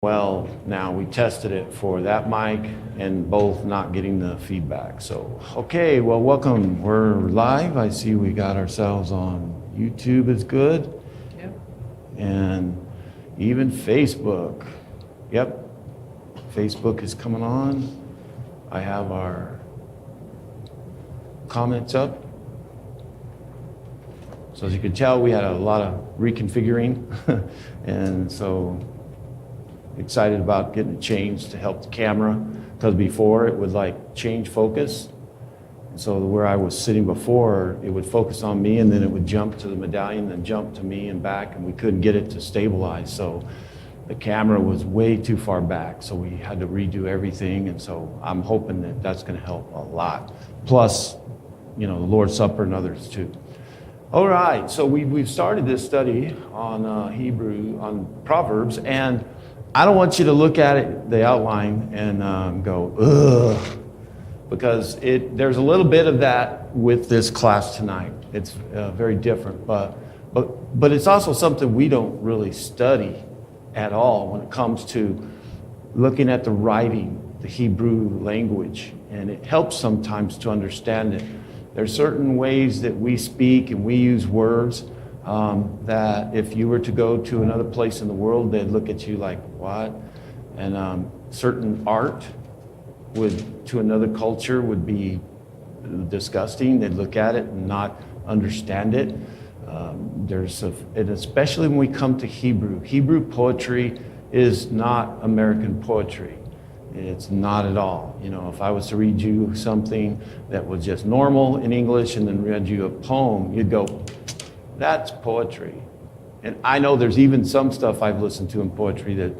Well, now we tested it for that mic and both not getting the feedback. So, okay, well, welcome. We're live. I see we got ourselves on YouTube is good. Yep. And even Facebook. Yep. Facebook is coming on. I have our comments up. So as you can tell, we had a lot of reconfiguring. And so excited about getting it changed to help the camera, because before it would like change focus. So where I was sitting before, it would focus on me and then it would jump to the medallion, then jump to me and back, and we couldn't get it to stabilize. So the camera was way too far back, so we had to redo everything. And so I'm hoping that that's going to help a lot. Plus, you know, the Lord's Supper and others too. All right, so we've started this study on Hebrew, on Proverbs, and I don't want you to look at it, the outline, and go, ugh, because there's a little bit of that with this class tonight. It's very different, but it's also something we don't really study at all when it comes to looking at the writing, the Hebrew language, and it helps sometimes to understand it. There's certain ways that we speak and we use words that if you were to go to another place in the world, they'd look at you like, what? And certain art to another culture would be disgusting. They'd look at it and not understand it. And especially when we come to Hebrew poetry is not American poetry. It's not at all. You know, if I was to read you something that was just normal in English and then read you a poem, you'd go, that's poetry. And I know there's even some stuff I've listened to in poetry that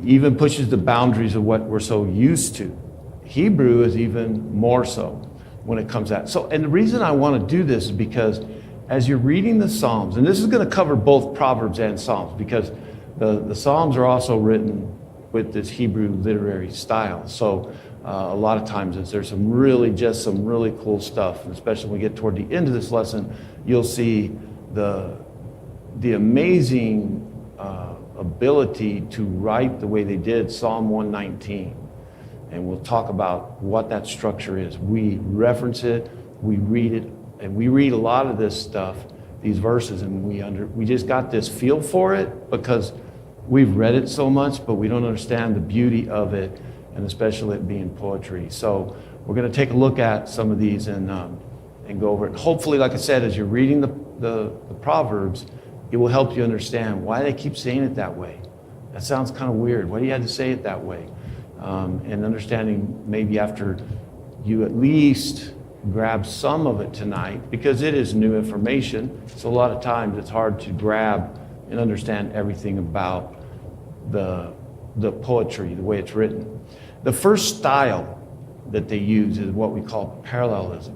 even pushes the boundaries of what we're so used to. Hebrew is even more so when it comes out. So, and the reason I want to do this is because as you're reading the Psalms, and this is going to cover both Proverbs and Psalms, because the Psalms are also written with this Hebrew literary style. So a lot of times there's some really cool stuff, and especially when we get toward the end of this lesson, you'll see the amazing ability to write the way they did Psalm 119. And we'll talk about what that structure is. We reference it, we read it, and we read a lot of this stuff, these verses, and we just got this feel for it because we've read it so much, but we don't understand the beauty of it, and especially it being poetry. So we're going to take a look at some of these and go over it. Hopefully, like I said, as you're reading the Proverbs, it will help you understand why they keep saying it that way. That sounds kind of weird. Why do you have to say it that way? And understanding maybe after you at least grab some of it tonight, because it is new information. So a lot of times it's hard to grab and understand everything about the poetry, the way it's written. The first style that they use is what we call parallelism,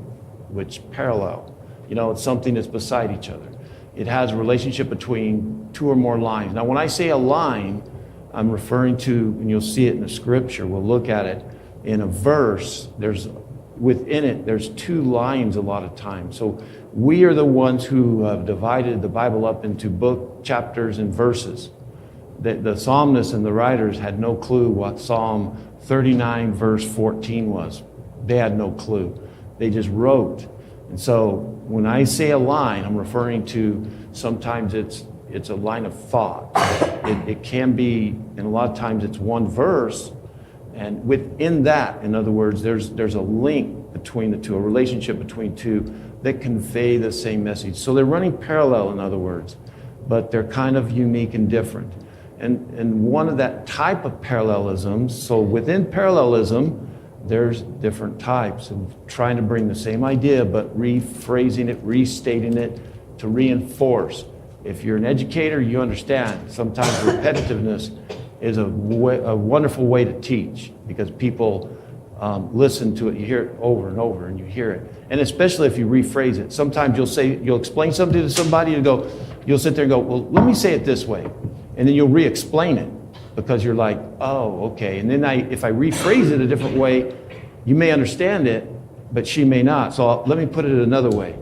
which parallel, it's something that's beside each other. It has a relationship between two or more lines. Now, when I say a line, I'm referring to, and you'll see it in the scripture, we'll look at it in a verse, within it, there's two lines a lot of times. So we are the ones who have divided the Bible up into book, chapters, and verses. The psalmists and the writers had no clue what Psalm 39 verse 14 was. They had no clue. They just wrote. And so when I say a line, I'm referring to sometimes it's a line of thought. It can be, and a lot of times it's one verse, And within that, in other words, there's a link between the two, a relationship between two that convey the same message. So they're running parallel, in other words, but they're kind of unique and different. And one of that type of parallelism, so within parallelism, there's different types of trying to bring the same idea, but rephrasing it, restating it to reinforce. If you're an educator, you understand sometimes repetitiveness is a wonderful way to teach, because people listen to it. You hear it over and over, and you hear it. And especially if you rephrase it. Sometimes you'll explain something to somebody, you'll sit there and go, well, let me say it this way. And then you'll re-explain it, because you're like, oh, okay. And then if I rephrase it a different way, you may understand it, but she may not. So let me put it another way.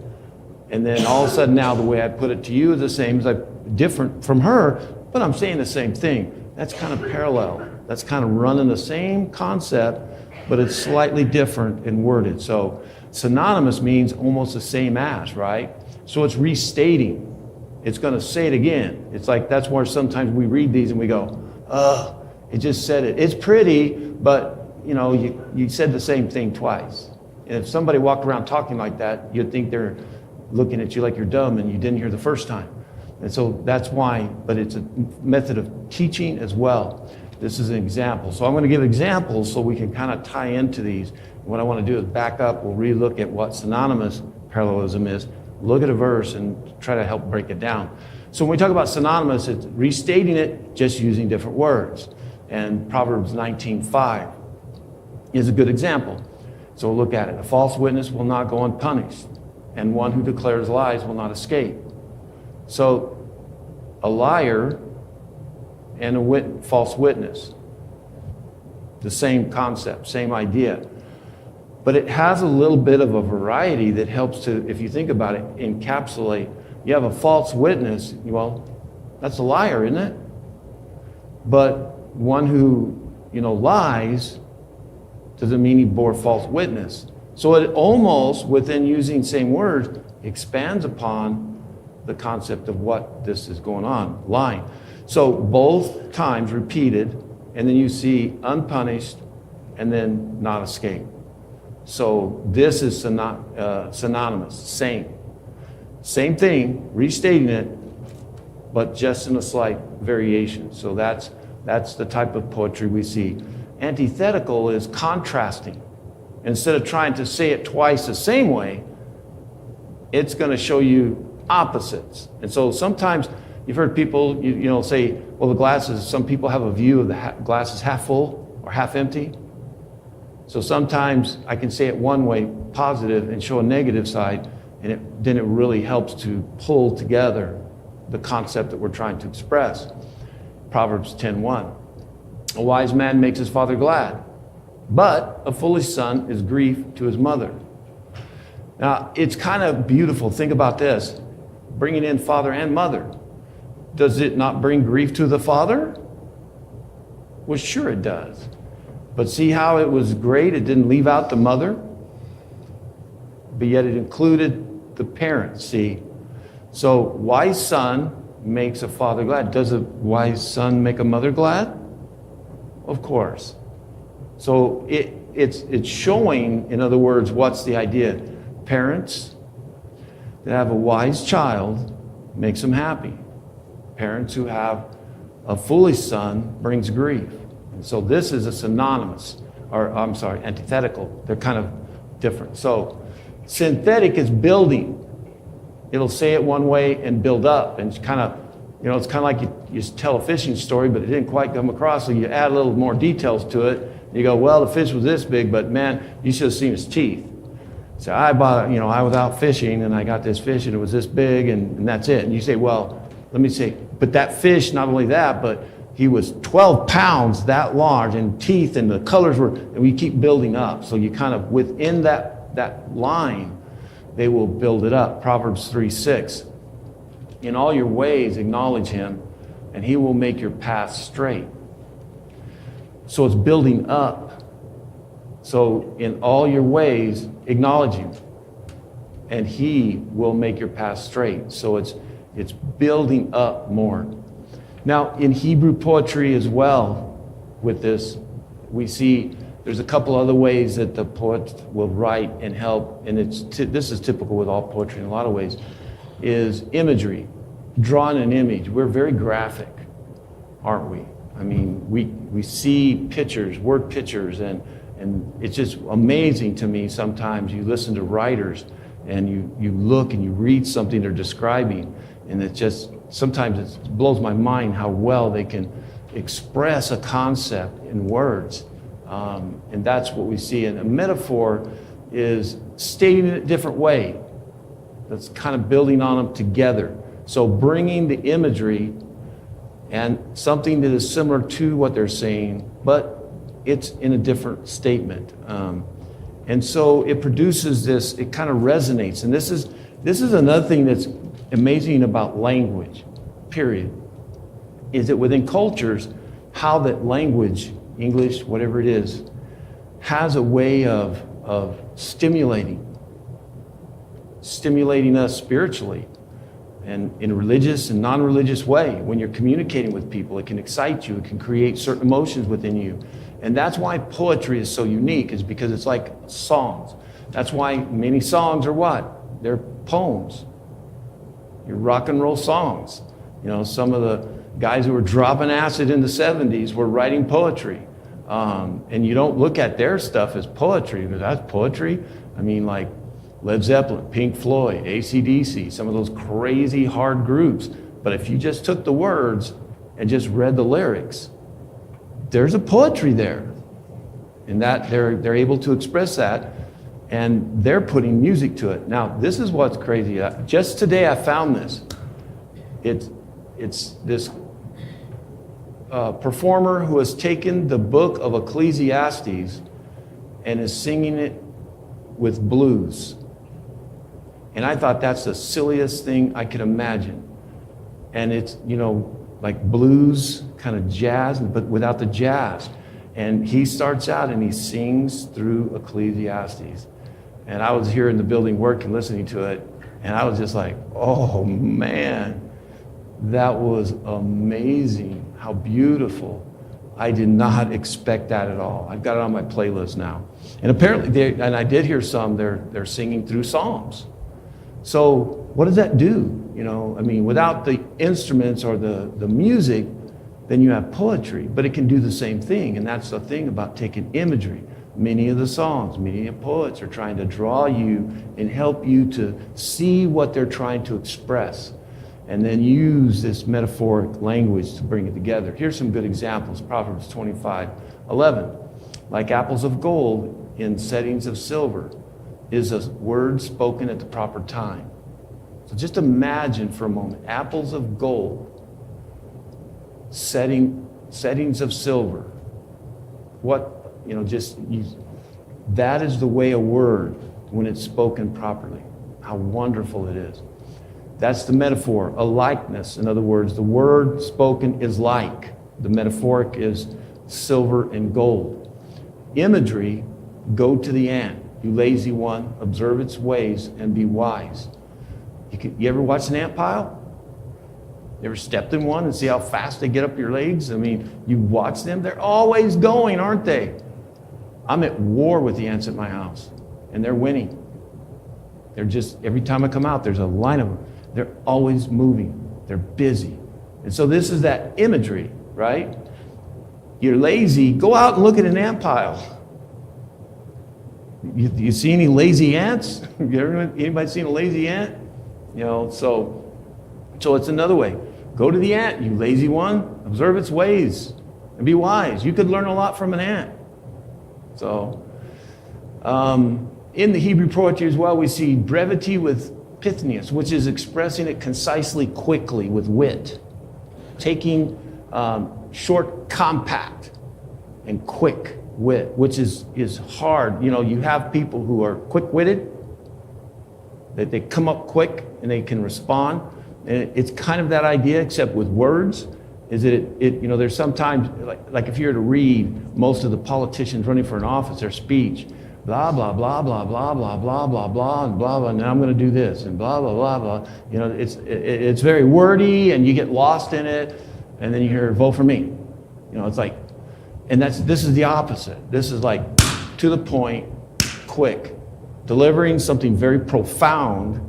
And then all of a sudden now the way I put it to you is the same as different from her, but I'm saying the same thing. That's kind of parallel. That's kind of running the same concept, but it's slightly different and worded. So synonymous means almost the same as, right? So it's restating. It's going to say it again. It's like, that's where sometimes we read these and we go, it just said it. It's pretty, but you said the same thing twice. And if somebody walked around talking like that, you'd think they're looking at you like you're dumb and you didn't hear the first time. And so that's why, but it's a method of teaching as well. This is an example. So I'm going to give examples so we can kind of tie into these. What I want to do is back up. We'll relook at what synonymous parallelism is, look at a verse and try to help break it down. So when we talk about synonymous, it's restating it, just using different words. And Proverbs 19:5 is a good example. So we'll look at it. A false witness will not go unpunished, and one who declares lies will not escape. So a liar and a false witness, the same concept, same idea. But it has a little bit of a variety that helps to, if you think about it, encapsulate. You have a false witness, well, that's a liar, isn't it? But one who, lies doesn't mean he bore false witness. So it almost, within using same words, expands upon the concept of what this is going on, lying. So both times repeated, and then you see unpunished, and then not escape. So this is synonymous, same thing, restating it, but just in a slight variation. So that's the type of poetry we see. Antithetical is contrasting. Instead of trying to say it twice the same way, it's going to show you opposites. And so sometimes you've heard people say, well, some people have a view of the glass is half full or half empty. So sometimes I can say it one way, positive, and show a negative side, and then it really helps to pull together the concept that we're trying to express. Proverbs 10:1. A wise man makes his father glad, but a foolish son is grief to his mother. Now, it's kind of beautiful. Think about this. Bringing in father and mother. Does it not bring grief to the father? Well, sure it does. But see how it was great? It didn't leave out the mother, but yet it included the parents, see? So, wise son makes a father glad. Does a wise son make a mother glad? Of course. So it's showing, in other words, what's the idea? Parents that have a wise child makes them happy. Parents who have a foolish son brings grief. And so this is a synonymous, antithetical. They're kind of different. So synthetic is building. It'll say it one way and build up, and it's kind of like you tell a fishing story, but it didn't quite come across, so you add a little more details to it. You go, well, the fish was this big, but man, you should have seen his teeth. So I was out fishing, and I got this fish, and it was this big, and that's it. And you say, well, let me say, but that fish, not only that, but he was 12 pounds that large, and teeth, and the colors were, and we keep building up. So you kind of, within that line, they will build it up. Proverbs 3:6. In all your ways, acknowledge him, and he will make your path straight. So it's building up. So in all your ways, acknowledge him, and he will make your path straight. So it's building up more. Now, in Hebrew poetry as well, with this, we see there's a couple other ways that the poet will write and help, and this is typical with all poetry in a lot of ways, is imagery, drawing an image. We're very graphic, aren't we? I mean, we see pictures, word pictures, and it's just amazing to me sometimes. You listen to writers and you look and you read something they're describing, and it just, sometimes it blows my mind how well they can express a concept in words. And that's what we see. And a metaphor is stating it a different way. That's kind of building on them together. So bringing the imagery and something that is similar to what they're saying, but it's in a different statement. And so it produces this, it kind of resonates. And this is another thing that's amazing about language, period, is that within cultures, how that language, English, whatever it is, has a way of stimulating us spiritually and in a religious and non-religious way. When you're communicating with people, it can excite you, it can create certain emotions within you. And that's why poetry is so unique, is because it's like songs. That's why many songs are what? They're poems. Your rock and roll songs. You know, some of the guys who were dropping acid in the 70s were writing poetry. And you don't look at their stuff as poetry, because that's poetry. I mean, like Led Zeppelin, Pink Floyd, AC/DC, some of those crazy hard groups. But if you just took the words and just read the lyrics, there's a poetry there. And that they're able to express that, and they're putting music to it. Now, this is what's crazy. Just today I found this. It's this performer who has taken the book of Ecclesiastes and is singing it with blues. And I thought that's the silliest thing I could imagine. And it's, you know, like blues, kind of jazz, but without the jazz. And he starts out and he sings through Ecclesiastes. And I was here in the building working, listening to it, and I was just like, oh man, that was amazing. How beautiful. I did not expect that at all. I've got it on my playlist now. And apparently, and I did hear some, they're singing through Psalms. So what does that do? You know, I mean, without the instruments or the music, then you have poetry, but it can do the same thing. And that's the thing about taking imagery. Many of the songs, many of the poets are trying to draw you and help you to see what they're trying to express, and then use this metaphoric language to bring it together. Here's some good examples. Proverbs 25:11. Like apples of gold in settings of silver is a word spoken at the proper time. So just imagine for a moment, apples of gold, settings of silver. What, you know, that is the way a word, when it's spoken properly, how wonderful it is. That's the metaphor, a likeness. In other words, the word spoken is like. The metaphoric is silver and gold. Imagery, go to the ant. You lazy one, observe its ways and be wise. You ever watch an ant pile? You ever stepped in one and see how fast they get up your legs? I mean, you watch them, they're always going, aren't they? I'm at war with the ants at my house, and they're winning. They're just, every time I come out, there's a line of them. They're always moving. They're busy. And so this is that imagery, right? You're lazy, go out and look at an ant pile. You see any lazy ants? Anybody seen a lazy ant? You know, so it's another way. Go to the ant, you lazy one, observe its ways and be wise. You could learn a lot from an ant. So, in the Hebrew poetry as well, we see brevity with pithiness, which is expressing it concisely, quickly, with wit. Taking short, compact, and quick wit, which is hard. You know, you have people who are quick-witted, that they come up quick and they can respond. And it's kind of that idea, except with words, is that it you know, there's sometimes, like if you were to read most of the politicians running for an office, their speech, blah, blah, blah, blah, blah, blah, blah, blah, blah, and blah, blah, and I'm going to do this, and blah, blah, blah, blah. You know, it's very wordy, and you get lost in it, and then you hear, vote for me. You know, it's like, And this is the opposite. This is like to the point, quick, delivering something very profound,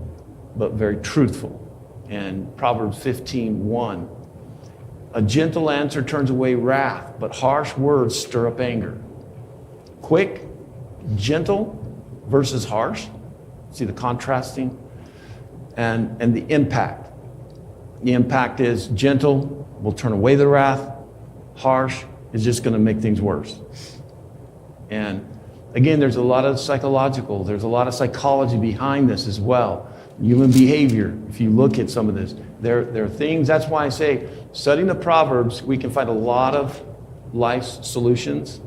but very truthful. And Proverbs 15:1, a gentle answer turns away wrath, but harsh words stir up anger. Quick, gentle versus harsh. See the contrasting? And the impact. The impact is gentle will turn away the wrath. Harsh is just going to make things worse. And again, there's a lot of there's a lot of psychology behind this as well. Human behavior, if you look at some of this, there are things, that's why I say, studying the Proverbs, we can find a lot of life's solutions.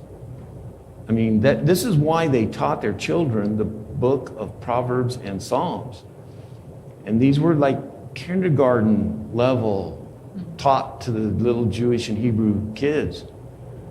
I mean, this is why they taught their children the book of Proverbs and Psalms. And these were like kindergarten level taught to the little Jewish and Hebrew kids.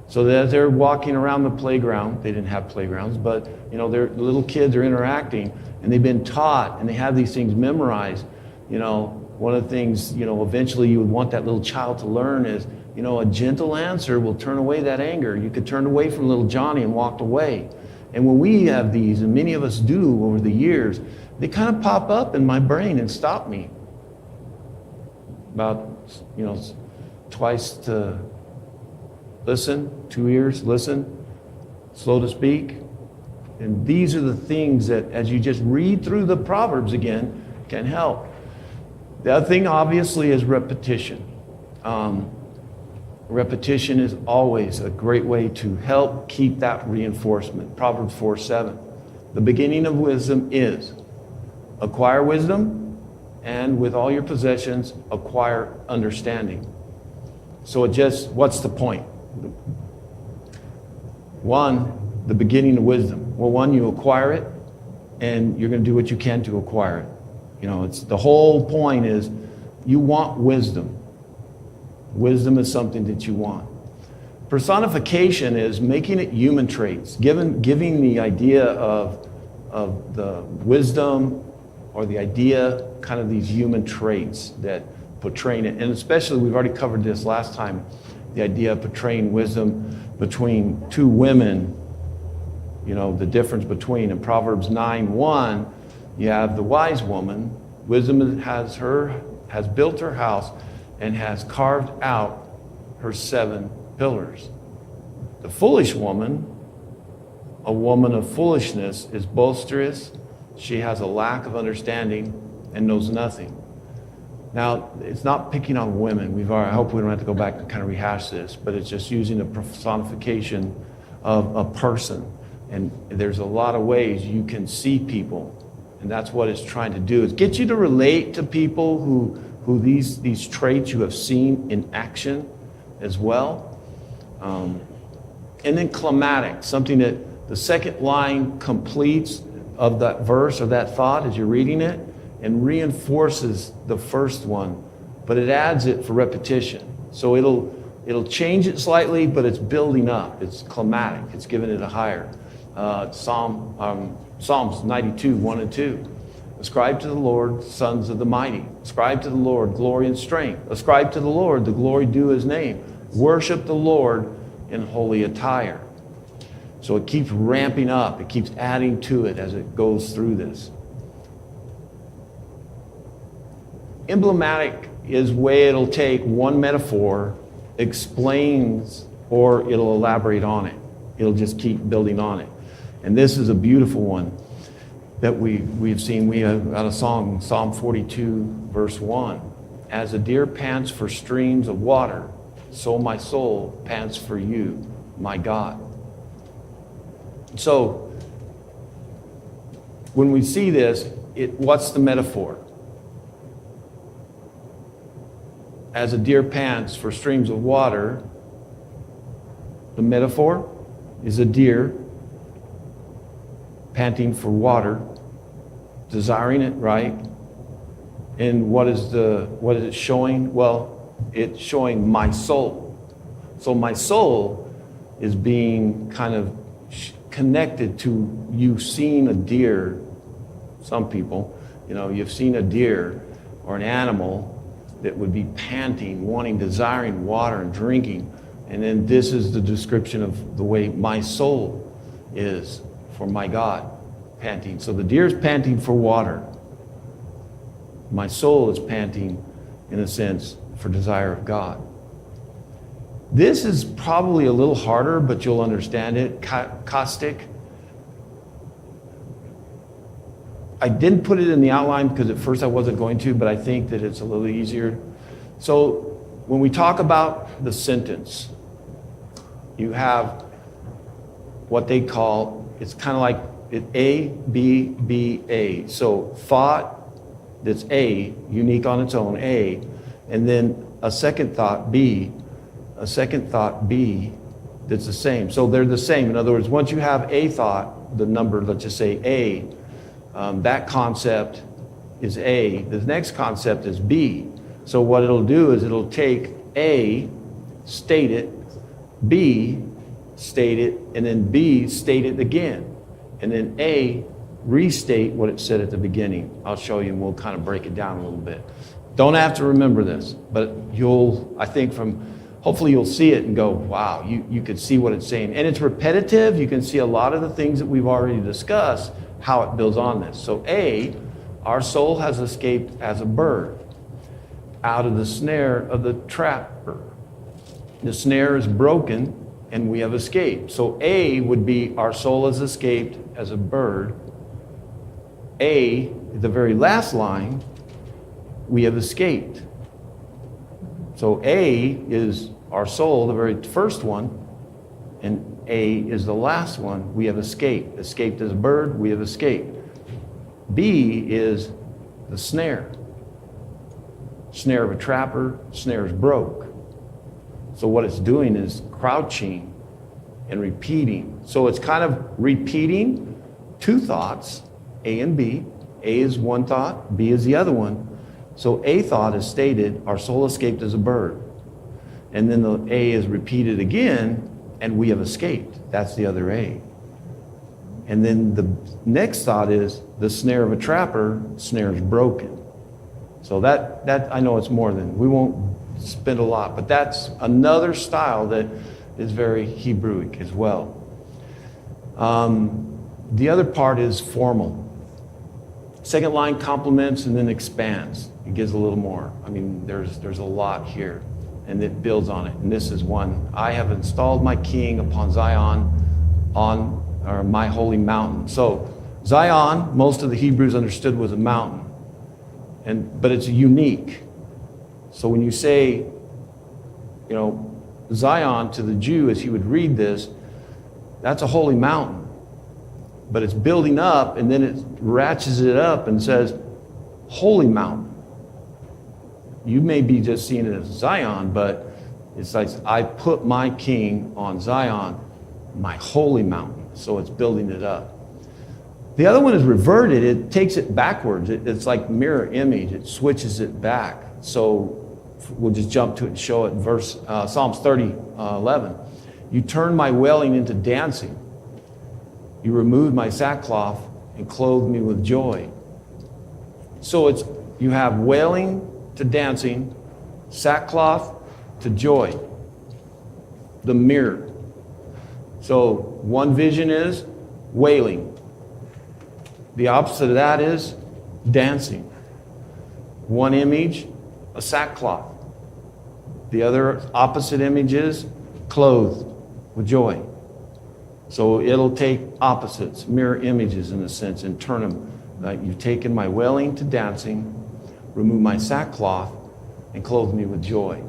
So that as they're walking around the playground, they didn't have playgrounds, but the little kids are interacting and they've been taught and they have these things memorized. One of the things, eventually you would want that little child to learn is, a gentle answer will turn away that anger. You could turn away from little Johnny and walked away. And when we have these, and many of us do over the years, they kind of pop up in my brain and stop me. About, twice to listen, 2 ears, listen, slow to speak. And these are the things that, as you just read through the Proverbs again, can help. The other thing, obviously, is repetition. Repetition is always a great way to help keep that reinforcement. Proverbs 4:7. The beginning of wisdom is acquire wisdom, and with all your possessions, acquire understanding. So what's the point? One, the beginning of wisdom. Well, one, you acquire it, and you're going to do what you can to acquire it. It's the whole point is you want wisdom. Wisdom is something that you want. Personification is making it human traits, giving the idea of the wisdom or the idea, kind of these human traits that portraying it. And especially, we've already covered this last time, the idea of portraying wisdom between two women, the difference between. In Proverbs 9:1, you have the wise woman. Wisdom has built her house and has carved out her 7 pillars. The foolish woman, a woman of foolishness, is boisterous. She has a lack of understanding and knows nothing. Now, it's not picking on women. I hope we don't have to go back and kind of rehash this, but it's just using a personification of a person. And there's a lot of ways you can see people. And that's what it's trying to do, is get you to relate to people who these traits you have seen in action as well. And then climatic, something that the second line completes of that verse or that thought as you're reading it and reinforces the first one, but it adds it for repetition. So it'll change it slightly, but it's building up. It's climatic. It's giving it a higher. Psalms 92, 1 and 2. Ascribe to the Lord, sons of the mighty. Ascribe to the Lord glory and strength. Ascribe to the Lord the glory due his name. Worship the Lord in holy attire. So it keeps ramping up. It keeps adding to it as it goes through this. Emblematic is way it'll take one metaphor, explains, or it'll elaborate on it. It'll just keep building on it. And this is a beautiful one that we've seen. We have got a song, Psalm 42, verse 1. As a deer pants for streams of water, so my soul pants for you, my God. So when we see this, what's the metaphor? As a deer pants for streams of water, the metaphor is a deer panting for water, desiring it, right? And what is it showing? Well, it's showing my soul. So my soul is being kind of connected to you seeing a deer. Some people, you've seen a deer or an animal that would be panting, wanting, desiring water and drinking. And then this is the description of the way my soul is for my God, panting. So the deer is panting for water. My soul is panting, in a sense, for desire of God. This is probably a little harder, but you'll understand it. Caustic. I didn't put it in the outline because at first I wasn't going to, but I think that it's a little easier. So when we talk about the sentence, you have what they call, it's kind of like A, B, B, A. So thought that's A, unique on its own, A, and then a second thought, B, a second thought, B, that's the same. So they're the same. In other words, once you have a thought, the number, let's just say A, that concept is A. The next concept is B. So what it'll do is it'll take A, state it, B, state it, and then B, state it again. And then A, restate what it said at the beginning. I'll show you and we'll kind of break it down a little bit. Don't have to remember this, but I think hopefully you'll see it and go, wow, you could see what it's saying. And it's repetitive. You can see a lot of the things that we've already discussed, how it builds on this. So A, our soul has escaped as a bird out of the snare of the trapper. The snare is broken and we have escaped. So A would be our soul has escaped as a bird. A, the very last line, we have escaped. So A is our soul, the very first one, and A is the last one. We have escaped. Escaped as a bird, we have escaped. B is the snare. Snare of a trapper, snare is broke. So what it's doing is crouching and repeating. So it's kind of repeating two thoughts, A and B. A is one thought, B is the other one. So A thought is stated, our soul escaped as a bird. And then the A is repeated again, and we have escaped. That's the other A. And then the next thought is, the snare of a trapper, snare is broken. So that I know it's more than, we won't spend a lot, but that's another style that is very Hebrewic as well. The other part is formal. Second line complements and then expands. It gives a little more. I mean, there's a lot here, and it builds on it. And this is one. I have installed my king upon Zion, on my holy mountain. So Zion, most of the Hebrews understood was a mountain, but it's unique. So when you say, Zion to the Jew, as he would read this, that's a holy mountain. But it's building up, and then it ratchets it up and says, holy mountain. You may be just seeing it as Zion, but it's like, I put my king on Zion, my holy mountain. So it's building it up. The other one is reverted. It takes it backwards. It's like mirror image. It switches it back. So we'll just jump to it and show it. Psalms 30:11. You turn my wailing into dancing. You removed my sackcloth and clothed me with joy. So you have wailing to dancing, sackcloth to joy. The mirror. So one vision is wailing. The opposite of that is dancing. One image, a sackcloth. The other opposite image is clothed with joy. So it'll take opposites, mirror images in a sense, and turn them. Like, you've taken my wailing to dancing, removed my sackcloth, and clothed me with joy.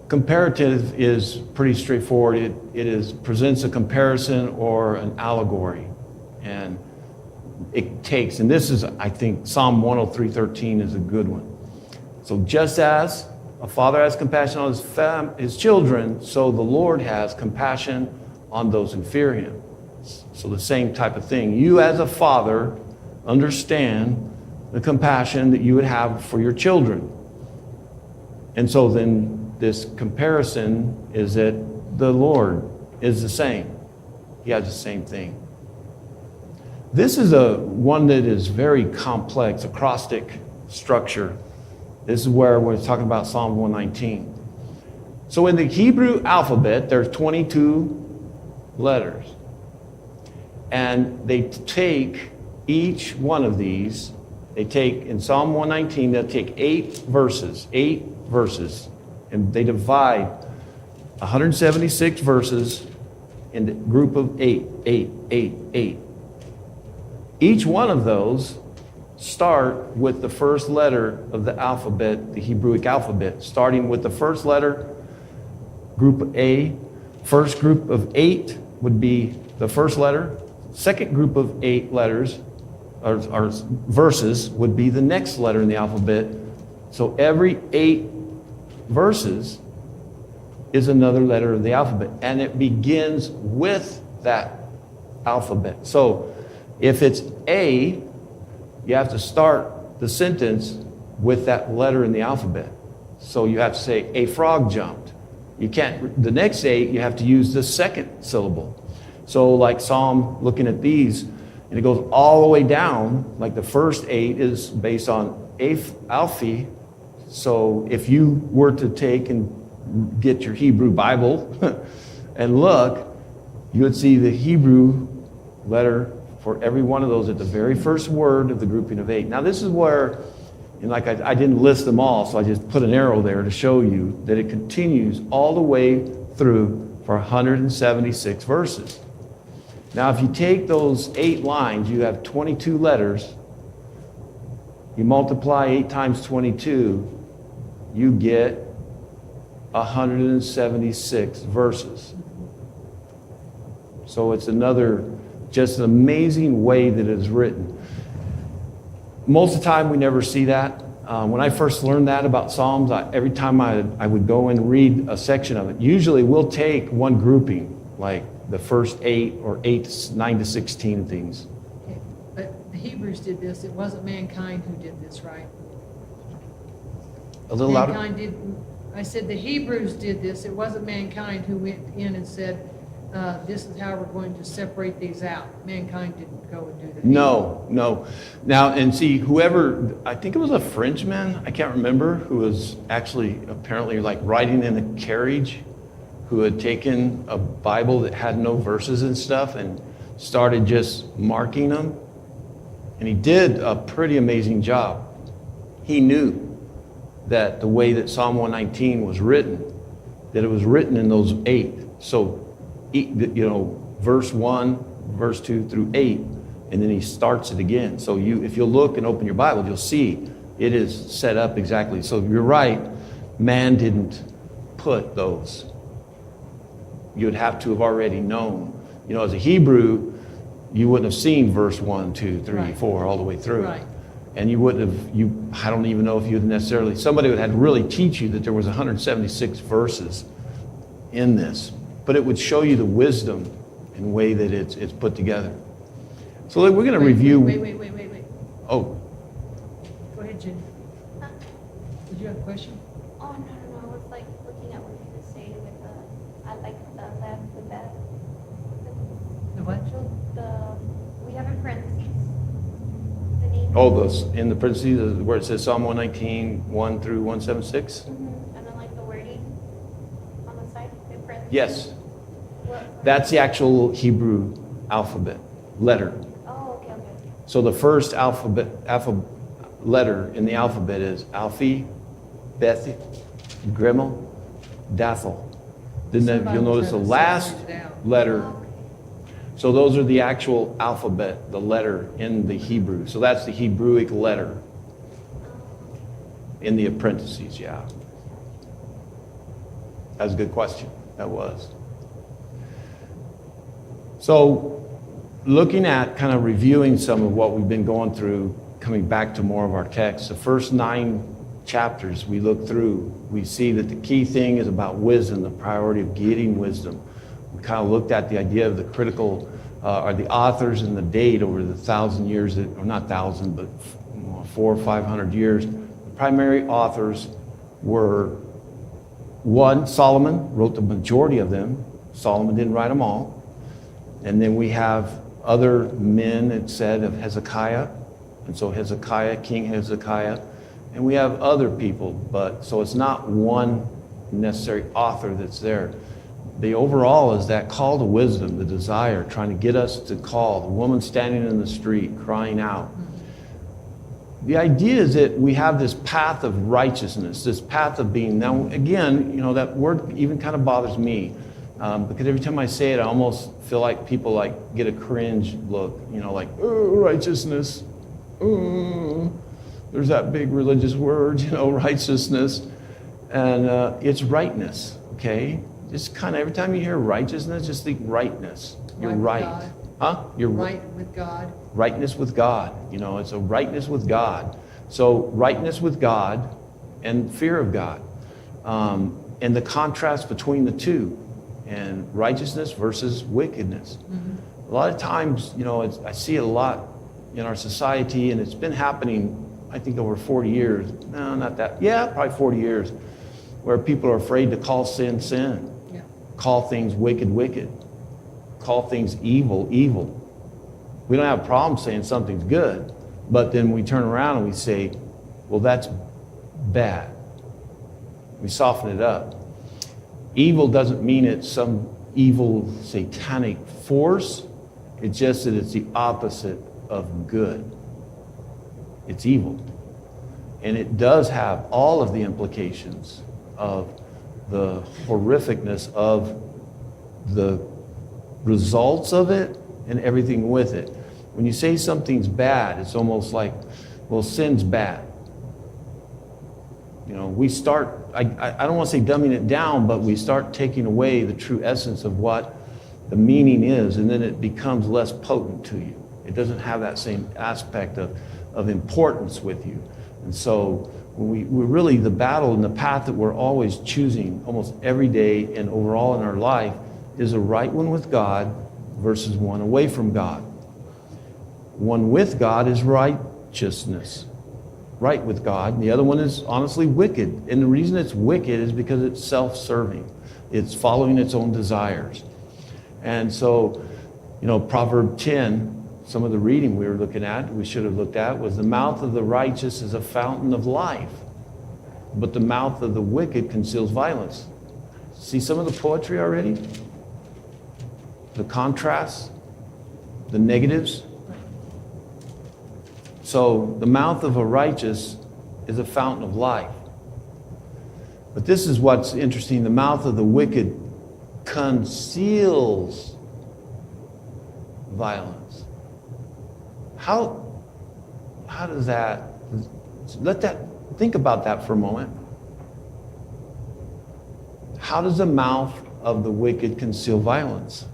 Comparative is pretty straightforward. It presents a comparison or an allegory. And it takes, and this is, I think, Psalm 103:13 is a good one. So just as a father has compassion on his children, so the Lord has compassion on those who fear him. So the same type of thing. You as a father understand the compassion that you would have for your children. And so then this comparison is that the Lord is the same. He has the same thing. This is one that is very complex, acrostic structure. This is where we're talking about Psalm 119. So in the Hebrew alphabet, there's 22 letters. And they take each one of these, they take, in Psalm 119, they'll take 8 verses, and they divide 176 verses into a group of 8. Each one of those start with the first letter of the alphabet, the Hebrewic alphabet, starting with the first letter, group A. First group of 8 would be the first letter. Second group of 8 letters, or verses, would be the next letter in the alphabet. So every 8 verses is another letter of the alphabet, and it begins with that alphabet. So if it's A, you have to start the sentence with that letter in the alphabet. So you have to say, a frog jumped. You can't, the next 8, you have to use the second syllable. So like Psalm, looking at these, and it goes all the way down, like the first 8 is based on Alphi. So if you were to take and get your Hebrew Bible and look, you would see the Hebrew letter for every one of those at the very first word of the grouping of 8. Now this is where, and like I didn't list them all, so I just put an arrow there to show you that it continues all the way through for 176 verses. Now if you take those 8 lines, you have 22 letters. You multiply 8 times 22, you get 176 verses. So it's another, just an amazing way that it's written. Most of the time we never see that. When I first learned that about Psalms, every time I would go and read a section of it, usually we'll take one grouping, like the first 8 or 9 to 16 things. Okay. But the Hebrews did this. It wasn't mankind who did this, right? A little louder? Mankind did. I said the Hebrews did this. It wasn't mankind who went in and said, this is how we're going to separate these out. Mankind didn't go and do that. No. Now, and see, whoever, I think it was a Frenchman, I can't remember, who was actually apparently like riding in a carriage, who had taken a Bible that had no verses and stuff and started just marking them. And he did a pretty amazing job. He knew that the way that Psalm 119 was written, that it was written in those 8. So, verse 1, verse 2 through 8, and then he starts it again. So if you'll look and open your Bible, you'll see it is set up exactly. So you're right, man didn't put those. You would have to have already known. As a Hebrew, you wouldn't have seen verse 1, 2, 3, right. 4 all the way through. Right. And you wouldn't have, I don't even know if you'd necessarily, somebody would have to really teach you that there was 176 verses in this. But it would show you the wisdom and way that it's put together. So we're going to review. Wait. Oh. Go ahead, Jenny. Did you have a question? Oh, no. I was like looking at what you were saying with I like the left, the best. The what? We have in parentheses. The name. Oh, those in the parentheses where it says Psalm 119, 1 through 176? Mm-hmm. And then like the wording on the side in parentheses. Yes. What? That's the actual Hebrew alphabet, letter. Oh, okay. So the first alphabet letter in the alphabet is Alphi, Beth, Grimmel, Dathel. Then you'll notice the last letter. So those are the actual alphabet, the letter in the Hebrew. So that's the Hebrewic letter in the parentheses, yeah. That was a good question. That was. So looking at kind of reviewing some of what we've been going through, coming back to more of our text, the first 9 chapters we look through, we see that the key thing is about wisdom, the priority of getting wisdom. We kind of looked at the idea of the critical, or the authors and the date over the 1,000 years, or not 1,000, but 400 or 500 years. The primary authors were, one, Solomon wrote the majority of them. Solomon didn't write them all. And then we have other men, it said, of Hezekiah. And so Hezekiah, King Hezekiah. And we have other people, but so it's not one necessary author that's there. The overall is that call to wisdom, the desire, trying to get us to call, the woman standing in the street crying out. The idea is that we have this path of righteousness, this path of being. Now, again, that word even kind of bothers me because every time I say it, I almost feel like people like get a cringe look, like, oh, righteousness. Oh, there's that big religious word, righteousness. And it's rightness, okay? Just kind of every time you hear righteousness, just think rightness. You're right. Huh? You're right with God. Rightness with God. It's a rightness with God. So rightness with God and fear of God. And the contrast between the two. And righteousness versus wickedness. Mm-hmm. A lot of times, I see it a lot in our society, and it's been happening, I think, over 40 years. No, not that. Yeah, probably 40 years. Where people are afraid to call sin, sin. Yeah. Call things wicked, wicked. Call things evil, evil. We don't have a problem saying something's good, but then we turn around and we say, well, that's bad. We soften it up. Evil doesn't mean it's some evil satanic force. It's just that it's the opposite of good. It's evil. And it does have all of the implications of the horrificness of the results of it and everything with it. When you say something's bad, it's almost like, well, sin's bad. We start, I don't want to say dumbing it down, but we start taking away the true essence of what the meaning is, and then it becomes less potent to you. It doesn't have that same aspect of importance with you. And so we really, the battle and the path that we're always choosing almost every day and overall in our life is a right one with God versus one away from God. One with God is righteousness, right with God. And the other one is honestly wicked. And the reason it's wicked is because it's self-serving. It's following its own desires. And so, Proverb 10, some of the reading we should have looked at, was the mouth of the righteous is a fountain of life, but the mouth of the wicked conceals violence. See some of the poetry already? The contrasts, the negatives. So the mouth of a righteous is a fountain of life. But this is what's interesting. The mouth of the wicked conceals violence. How does that, think about that for a moment. How does the mouth of the wicked conceal violence?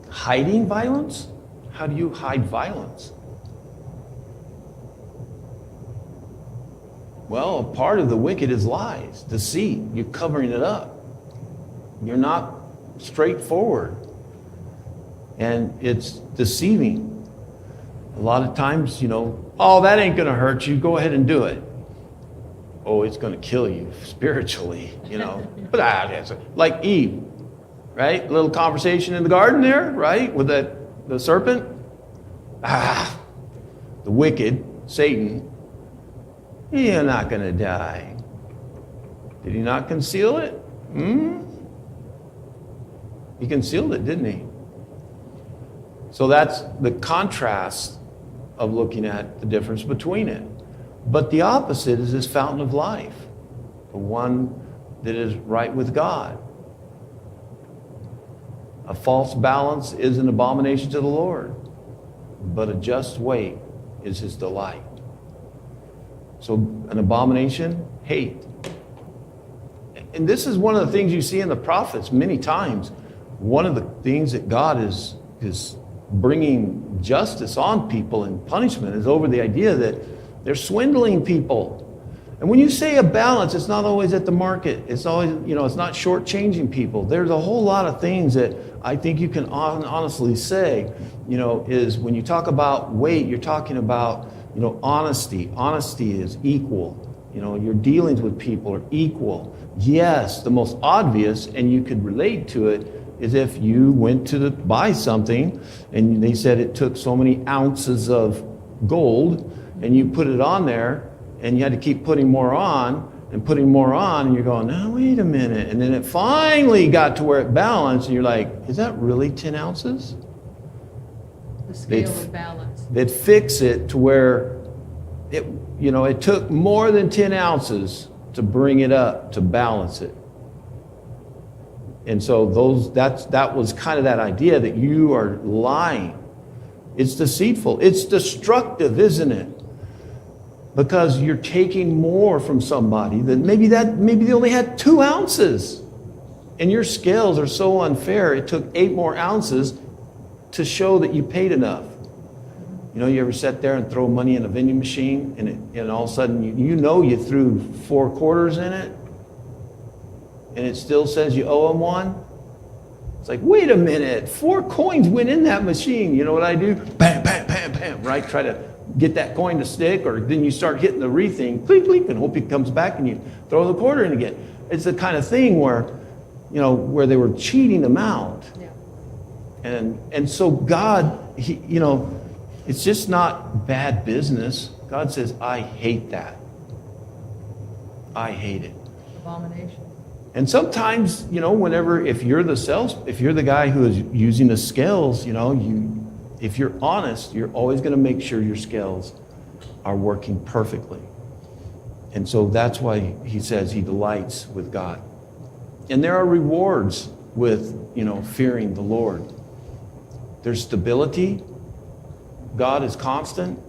Hiding violence? How do you hide violence? Well, a part of the wicked is lies, deceit. You're covering it up. You're not straightforward. And it's deceiving. A lot of times, oh, that ain't going to hurt you. Go ahead and do it. Oh, it's going to kill you spiritually, But like Eve. Right? A little conversation in the garden there, right? With the serpent. The wicked, Satan. You're not going to die. Did he not conceal it? He concealed it, didn't he? So that's the contrast of looking at the difference between it. But the opposite is this fountain of life. The one that is right with God. A false balance is an abomination to the Lord, but a just weight is his delight. So an abomination, hate. And this is one of the things you see in the prophets many times. One of the things that God is bringing justice on people and punishment is over the idea that they're swindling people. And when you say a balance, it's not always at the market. It's always, it's not shortchanging people. There's a whole lot of things that I think you can honestly say, is when you talk about weight, you're talking about, honesty. Honesty is equal. Your dealings with people are equal. Yes, the most obvious, and you could relate to it, is if you went to buy something and they said it took so many ounces of gold, and you put it on there, and you had to keep putting more on, and you're going, no, wait a minute. And then it finally got to where it balanced, and you're like, is that really 10 ounces? The scale of balance. They'd fix it to where it took more than 10 ounces to bring it up, to balance it. And so that was kind of that idea that you are lying. It's deceitful. It's destructive, isn't it? Because you're taking more from somebody that maybe they only had 2 ounces. And your scales are so unfair, it took 8 more ounces to show that you paid enough. You ever sit there and throw money in a vending machine and all of a sudden you threw 4 quarters in it and it still says you owe them 1? It's like, wait a minute, 4 coins went in that machine. You know what I do? Bam, bam, bam, bam, right? Try to get that coin to stick, or then you start hitting the re-thing, clink, clink, and hope it comes back and you throw the quarter in again. It's the kind of thing where, where they were cheating them out. Yeah. And so God, it's just not bad business. God says, I hate that. I hate it. Abomination. And sometimes, if you're the guy who is using the scales, if you're honest, you're always going to make sure your scales are working perfectly. And so that's why he says he delights with God. And there are rewards with, fearing the Lord. There's stability. God is constant.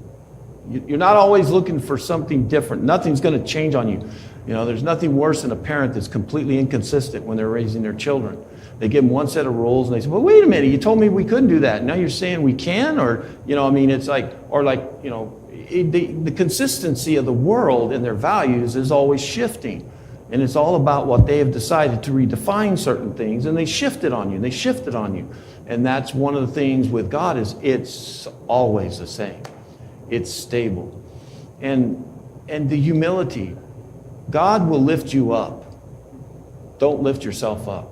You're not always looking for something different. Nothing's going to change on you. There's nothing worse than a parent that's completely inconsistent when they're raising their children. They give them one set of rules and they say, well, wait a minute, you told me we couldn't do that. Now you're saying we can? Or, it's like, the consistency of the world and their values is always shifting. And it's all about what they have decided to redefine certain things, and they shift it on you. And that's one of the things with God is it's always the same. It's stable. And the humility. God will lift you up. Don't lift yourself up.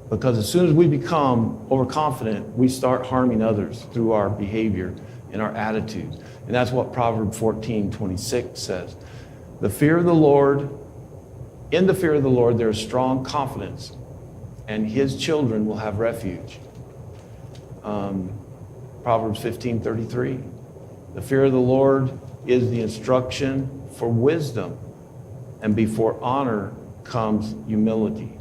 Because as soon as we become overconfident, we start harming others through our behavior and our attitude. And that's what Proverbs 14:26 says. In the fear of the Lord, there is strong confidence, and his children will have refuge. Proverbs 15:33. The fear of the Lord is the instruction for wisdom, and before honor comes humility.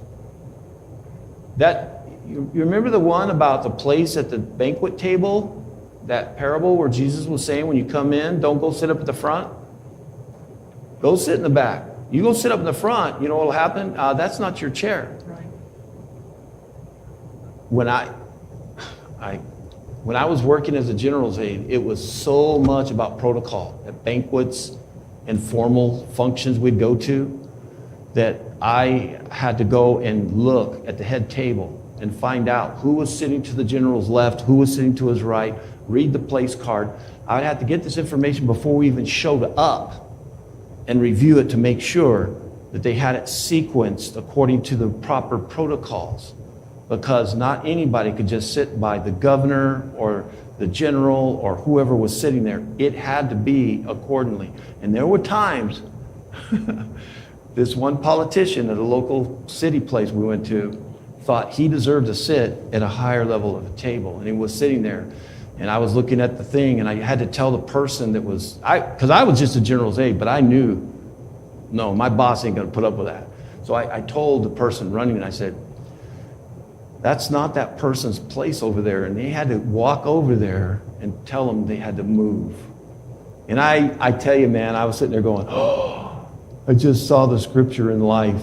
You remember the one about the place at the banquet table? That parable where Jesus was saying, when you come in, don't go sit up at the front. Go sit in the back. You go sit up in the front, you know what will happen? That's not your chair. Right. When I was working as a general's aide, it was so much about protocol at banquets and formal functions we'd go to that I had to go and look at the head table and find out who was sitting to the general's left, who was sitting to his right, read the place card. I'd have to get this information before we even showed up and review it to make sure that they had it sequenced according to the proper protocols. Because not anybody could just sit by the governor or the general or whoever was sitting there. It had to be accordingly. And there were times, this one politician at a local city place we went to thought he deserved to sit at a higher level of a table. And he was sitting there. And I was looking at the thing, and I had to tell the person that was, because I was just a general's aide, but I knew, no, my boss ain't going to put up with that. So I told the person running, and I said, that's not that person's place over there. And they had to walk over there and tell them they had to move. And I tell you, man, I was sitting there going, oh, I just saw the scripture in life,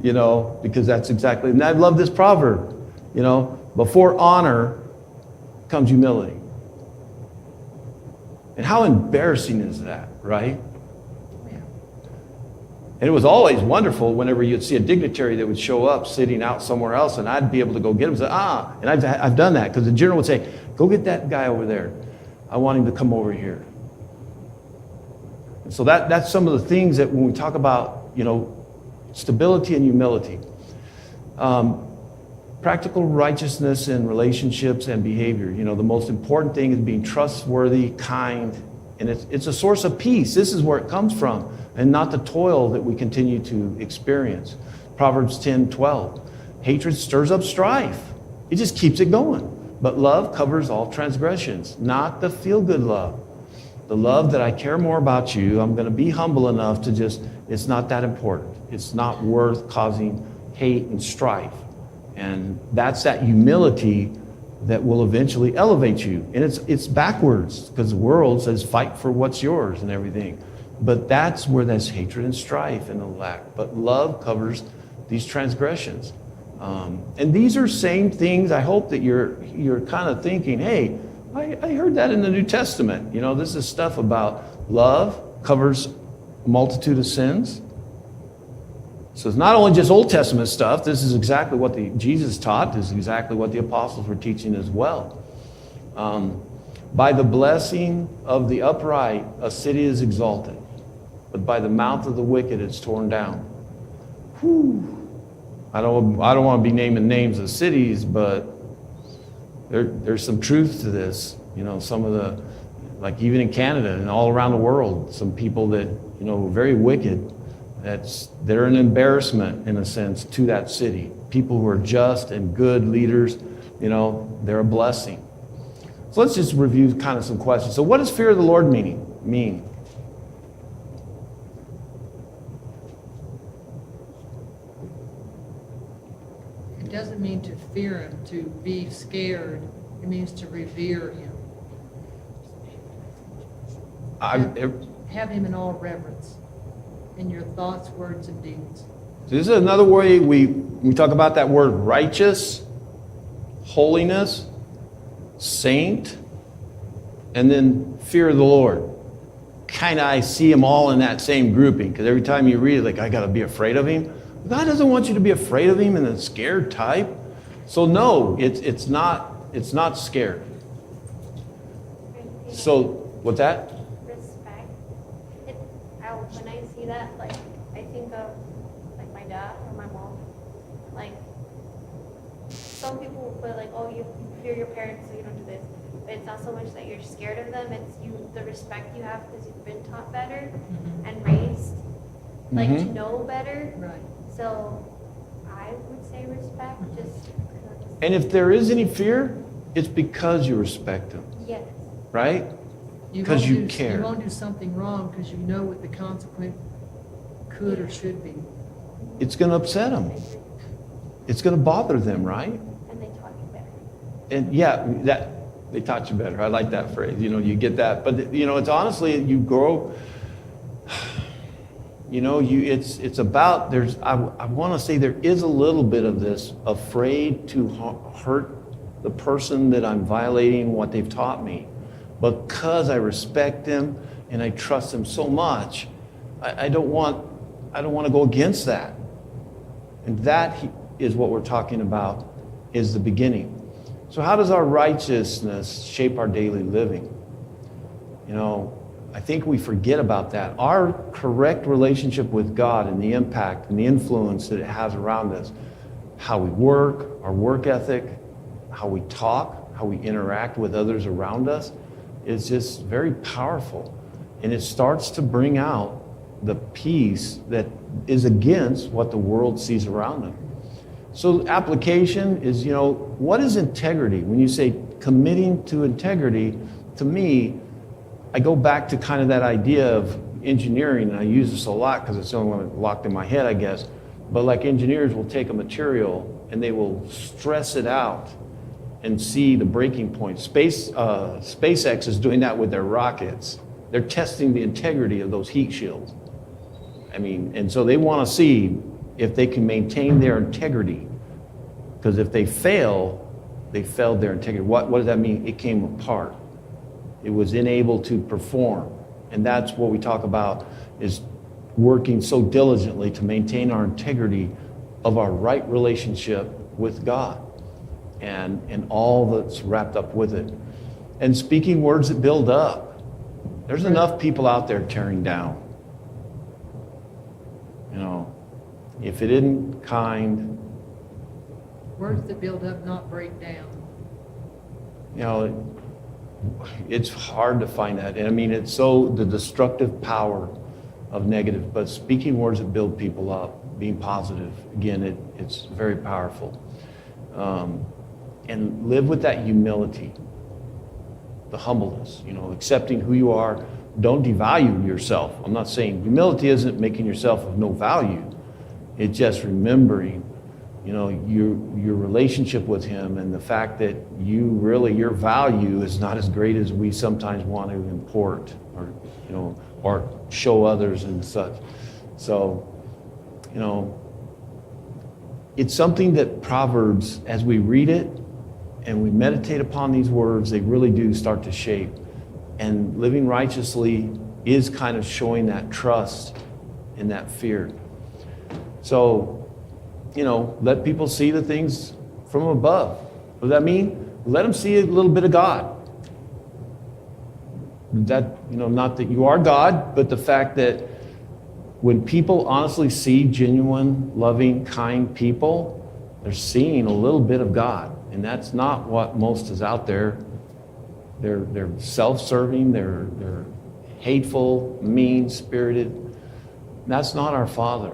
because that's exactly, and I love this proverb, before honor comes humility. And how embarrassing is that, right? Yeah. And it was always wonderful whenever you'd see a dignitary that would show up sitting out somewhere else, and I'd be able to go get him and say, and I've done that, because the general would say, go get that guy over there. I want him to come over here. And so that's some of the things that when we talk about, stability and humility. Practical righteousness in relationships and behavior. You know, the most important thing is being trustworthy, kind, and it's a source of peace. This is where it comes from, and not the toil that we continue to experience. Proverbs 10:12. Hatred stirs up strife. It just keeps it going. But love covers all transgressions, not the feel-good love. The love that I care more about you, I'm going to be humble enough to just, it's not that important. It's not worth causing hate and strife. And that's that humility that will eventually elevate you. And it's backwards, because the world says fight for what's yours and everything. But that's where there's hatred and strife and the lack. But love covers these transgressions. And these are same things. I hope that you're kind of thinking, hey, I heard that in the New Testament. You know, this is stuff about love covers a multitude of sins. So it's not only just Old Testament stuff. This is exactly what Jesus taught. This is exactly what the apostles were teaching as well. By the blessing of the upright, a city is exalted, but by the mouth of the wicked, it's torn down. Whew. I don't want to be naming names of cities, but there's some truth to this. You know, some of the, like even in Canada and all around the world, some people that, you know, are very wicked, they're an embarrassment in a sense to that city. People who are just and good leaders, you know, they're a blessing. So let's just review kind of some questions. So what does fear of the Lord mean? It doesn't mean to fear him, to be scared. It means to revere him. Have him in all reverence in your thoughts, words, and deeds. So this is another way we talk about that word righteous, holiness, saint, and then fear of the Lord. Kind of I see them all in that same grouping, because every time you read it, like, I got to be afraid of him. God doesn't want you to be afraid of him and a scared type. So no, it's not scared. So what's that? Respect. When I see that, like, I think of like my dad or my mom. Like, some people will put like, oh, you fear your parents, so you don't do this. But it's not so much that you're scared of them. It's the respect you have because you've been taught better and raised like to know better. Right. So I would say respect, just. And if there is any fear, it's because you respect him, Yes. right? Because you care. You won't do something wrong because you know what the consequence could or should be. It's going to upset them. It's going to bother them, right? And they taught you better. And yeah, they taught you better. I like that phrase. You know, you get that. But you know, it's honestly, you grow. You know, it's about, I want to say there is a little bit of this, afraid to hurt the person that I'm violating what they've taught me. Because I respect them and I trust them so much, I don't want to go against that. And that is what we're talking about, is the beginning. So how does our righteousness shape our daily living? You know, I think we forget about that. Our correct relationship with God and the impact and the influence that it has around us, how we work, our work ethic, how we talk, how we interact with others around us, is just very powerful. And it starts to bring out the peace that is against what the world sees around them. So application is, you know, what is integrity? When you say committing to integrity, to me, I go back to kind of that idea of engineering, and I use this a lot because it's the only one locked in my head, I guess. But like engineers will take a material and they will stress it out and see the breaking point. SpaceX is doing that with their rockets. They're testing the integrity of those heat shields. I mean, and so they want to see if they can maintain their integrity. Because if they fail, they failed their integrity. What does that mean? It came apart. It was unable to perform. And that's what we talk about, is working so diligently to maintain our integrity of our right relationship with God and all that's wrapped up with it. And speaking words that build up. There's enough people out there tearing down. You know, if it isn't kind, Words that build up, not break down. You know, it's hard to find that. And I mean, it's so the destructive power of negative, but speaking words that build people up, being positive, again, it's very powerful. And live with that humility, the humbleness, you know, accepting who you are. Don't devalue yourself. I'm not saying humility isn't making yourself of no value. It's just remembering, you know, your relationship with him and the fact that your value is not as great as we sometimes want to import or, you know, or show others and such. So, you know, it's something that Proverbs, as we read it and we meditate upon these words, they really do start to shape. And living righteously is kind of showing that trust and that fear. So, you know, let people see the things from above. What does that mean? Let them see a little bit of God. That, you know, not that you are God, but the fact that when people honestly see genuine, loving, kind people, they're seeing a little bit of God. And that's not what most is out there. They're self-serving, they're hateful, mean-spirited. That's not our Father.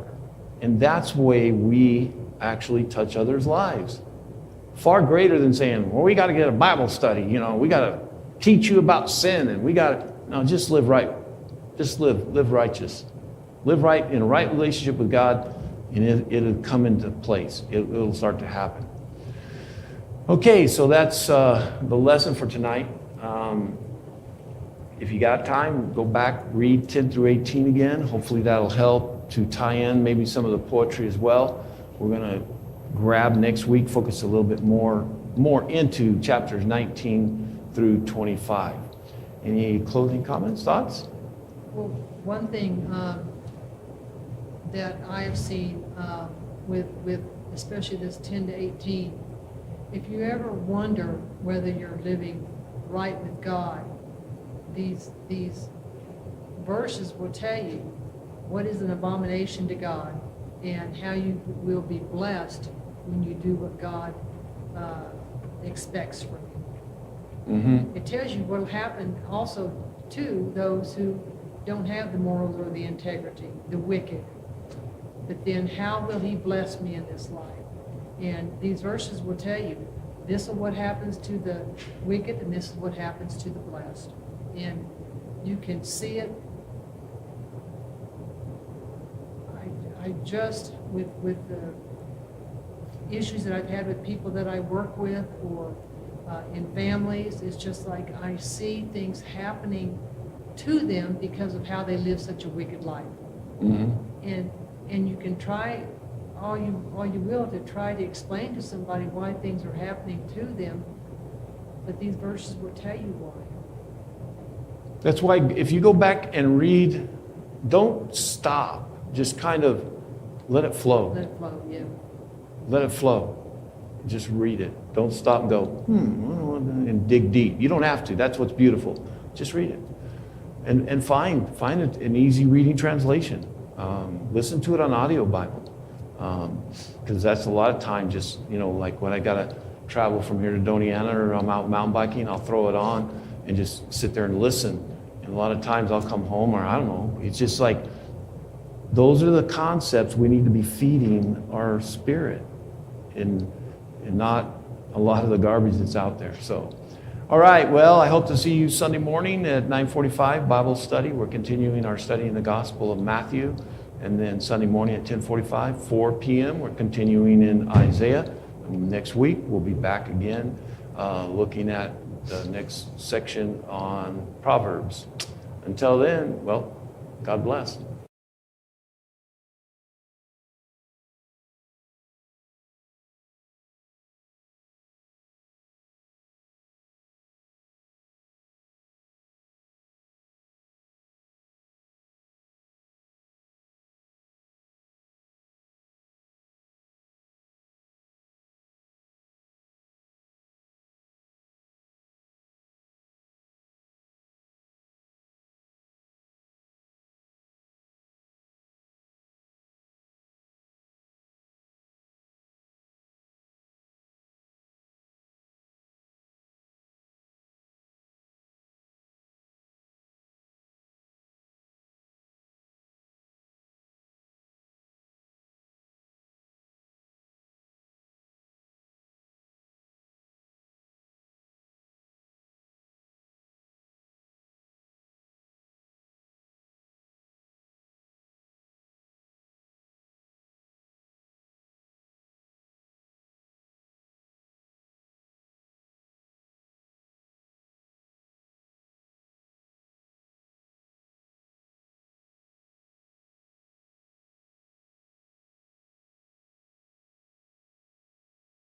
And that's the way we actually touch others' lives. Far greater than saying, well, we got to get a Bible study, you know, we got to teach you about sin, and we got to, no, just live right. Just live righteous. Live right in a right relationship with God, and it'll come into place. It'll start to happen. Okay, so that's the lesson for tonight. If you got time, go back, read 10 through 18 again. Hopefully that'll help to tie in maybe some of the poetry as well. We're going to grab next week, focus a little bit more into chapters 19 through 25. Any closing comments, thoughts? Well, one thing that I have seen with especially this 10 to 18, if you ever wonder whether you're living right with God, these verses will tell you what is an abomination to God and how you will be blessed when you do what God expects from you. Mm-hmm. It tells you what will happen also to those who don't have the morals or the integrity, the wicked. But then how will he bless me in this life? And these verses will tell you, this is what happens to the wicked and this is what happens to the blessed. And you can see it. I just, with the issues that I've had with people that I work with or in families, it's just like I see things happening to them because of how they live such a wicked life. Mm-hmm. And you can try all you will to try to explain to somebody why things are happening to them, but these verses will tell you why. That's why if you go back and read, don't stop. Just kind of let it flow. Let it flow, yeah. Let it flow. Just read it. Don't stop and go, and dig deep. You don't have to. That's what's beautiful. Just read it. And find an easy reading translation. Listen to it on audio Bible. Because that's a lot of time just, you know, like when I got to travel from here to Doniana or I'm out mountain biking, I'll throw it on and just sit there and listen. And a lot of times I'll come home or I don't know. It's just like, those are the concepts we need to be feeding our spirit and not a lot of the garbage that's out there. So, all right, well, I hope to see you Sunday morning at 9:45 Bible study. We're continuing our study in the Gospel of Matthew. And then Sunday morning at 10:45, 4 p.m., we're continuing in Isaiah. And next week, we'll be back again looking at the next section on Proverbs. Until then, well, God bless.